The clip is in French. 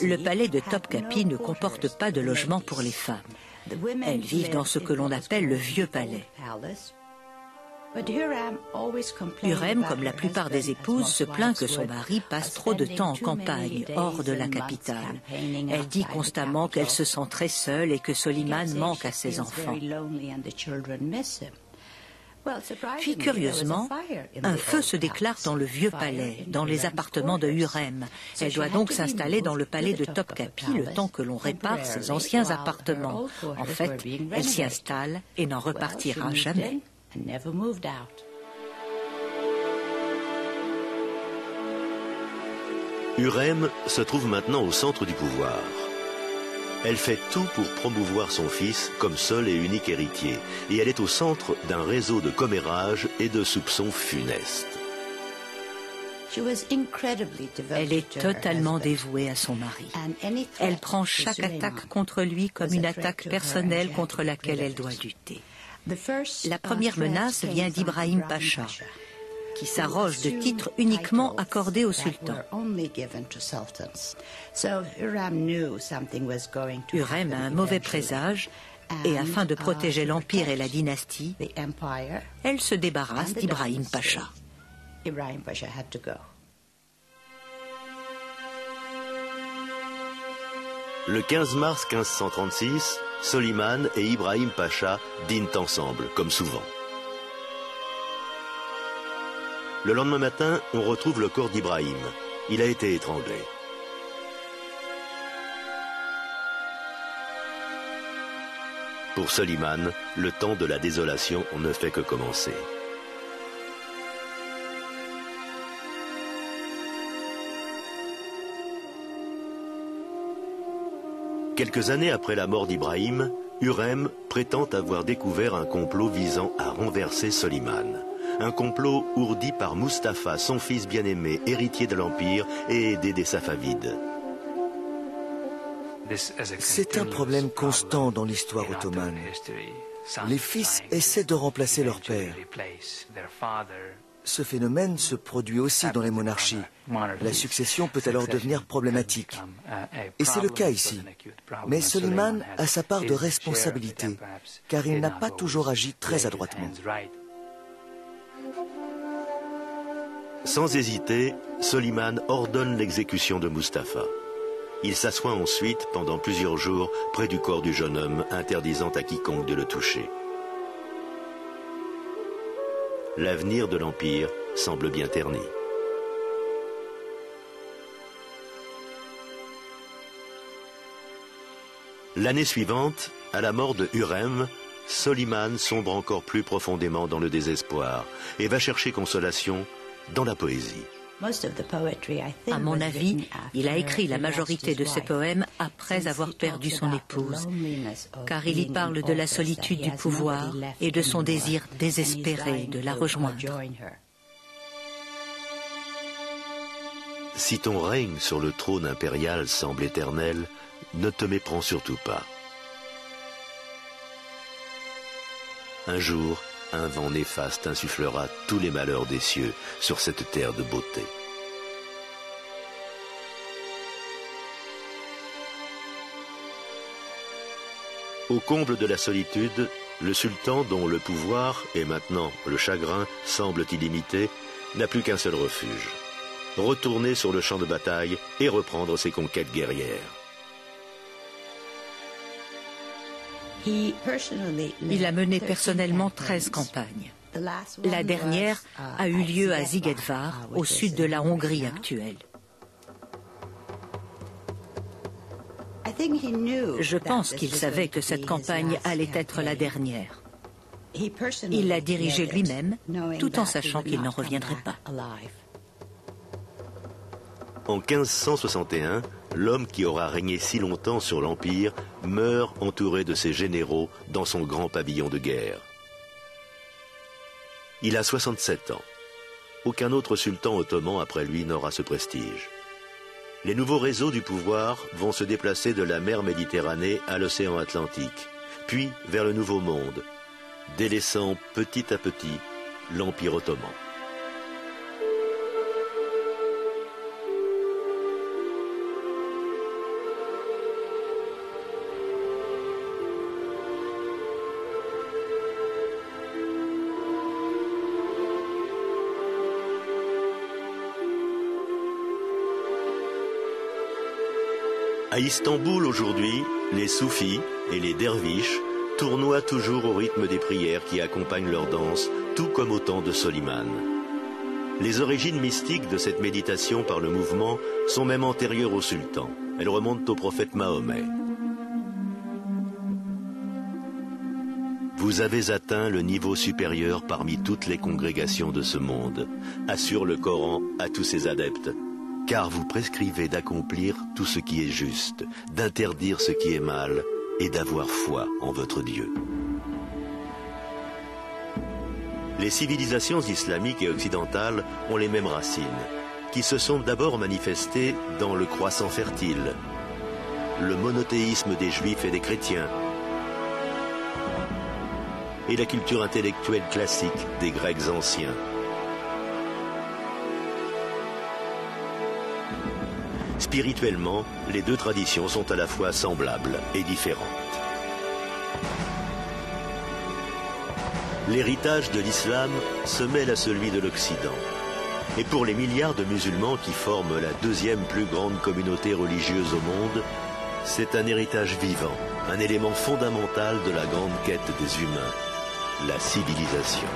le palais de Topkapi ne comporte pas de logement pour les femmes. Elles vivent dans ce que l'on appelle le vieux palais. Hurrem, comme la plupart des épouses, se plaint que son mari passe trop de temps en campagne, hors de la capitale. Elle dit constamment qu'elle se sent très seule et que Soliman manque à ses enfants. Puis, curieusement, un feu se déclare dans le vieux palais, dans les appartements de Hurem. Elle doit donc s'installer dans le palais de Topkapi le temps que l'on répare ses anciens appartements. En fait, elle s'y installe et n'en repartira jamais. Hurem se trouve maintenant au centre du pouvoir. Elle fait tout pour promouvoir son fils comme seul et unique héritier, et elle est au centre d'un réseau de commérages et de soupçons funestes. Elle est totalement dévouée à son mari. Elle prend chaque attaque contre lui comme une attaque personnelle contre laquelle elle doit lutter. La première menace vient d'Ibrahim Pacha, qui s'arroge de titres uniquement accordés au sultan. Hurem a un mauvais présage et afin de protéger l'Empire et la dynastie, elle se débarrasse d'Ibrahim Pacha. Le 15 mars 1536, Soliman et Ibrahim Pacha dînent ensemble, comme souvent. Le lendemain matin, on retrouve le corps d'Ibrahim. Il a été étranglé. Pour Soliman, le temps de la désolation ne fait que commencer. Quelques années après la mort d'Ibrahim, Hurem prétend avoir découvert un complot visant à renverser Soliman. Un complot ourdi par Mustapha, son fils bien-aimé, héritier de l'Empire et aidé des Safavides. C'est un problème constant dans l'histoire ottomane. Les fils essaient de remplacer leur père. Ce phénomène se produit aussi dans les monarchies. La succession peut alors devenir problématique. Et c'est le cas ici. Mais Soliman a sa part de responsabilité, car il n'a pas toujours agi très adroitement. Sans hésiter, Soliman ordonne l'exécution de Mustapha. Il s'assoit ensuite pendant plusieurs jours près du corps du jeune homme, interdisant à quiconque de le toucher. L'avenir de l'Empire semble bien terni. L'année suivante, à la mort de Hurem, Soliman sombre encore plus profondément dans le désespoir et va chercher consolation dans la poésie. À mon avis, il a écrit la majorité de ses poèmes après avoir perdu son épouse, car il y parle de la solitude du pouvoir et de son désir désespéré de la rejoindre. Si ton règne sur le trône impérial semble éternel, ne te méprends surtout pas. Un jour, un vent néfaste insufflera tous les malheurs des cieux sur cette terre de beauté. Au comble de la solitude, le sultan, dont le pouvoir et maintenant le chagrin semblent illimités, n'a plus qu'un seul refuge: retourner sur le champ de bataille et reprendre ses conquêtes guerrières. Il a mené personnellement 13 campagnes. La dernière a eu lieu à Ziguinchor, au sud de la Hongrie actuelle. Je pense qu'il savait que cette campagne allait être la dernière. Il l'a dirigée lui-même, tout en sachant qu'il n'en reviendrait pas. En 1561, l'homme qui aura régné si longtemps sur l'Empire meurt entouré de ses généraux dans son grand pavillon de guerre. Il a 67 ans. Aucun autre sultan ottoman après lui n'aura ce prestige. Les nouveaux réseaux du pouvoir vont se déplacer de la mer Méditerranée à l'océan Atlantique, puis vers le Nouveau Monde, délaissant petit à petit l'Empire ottoman. À Istanbul aujourd'hui, les soufis et les derviches tournoient toujours au rythme des prières qui accompagnent leur danse, tout comme au temps de Soliman. Les origines mystiques de cette méditation par le mouvement sont même antérieures au sultan. Elles remontent au prophète Mahomet. Vous avez atteint le niveau supérieur parmi toutes les congrégations de ce monde, assure le Coran à tous ses adeptes, car vous prescrivez d'accomplir tout ce qui est juste, d'interdire ce qui est mal et d'avoir foi en votre Dieu. Les civilisations islamiques et occidentales ont les mêmes racines, qui se sont d'abord manifestées dans le croissant fertile, le monothéisme des juifs et des chrétiens, et la culture intellectuelle classique des Grecs anciens. Spirituellement, les deux traditions sont à la fois semblables et différentes. L'héritage de l'islam se mêle à celui de l'Occident. Et pour les milliards de musulmans qui forment la deuxième plus grande communauté religieuse au monde, c'est un héritage vivant, un élément fondamental de la grande quête des humains, la civilisation.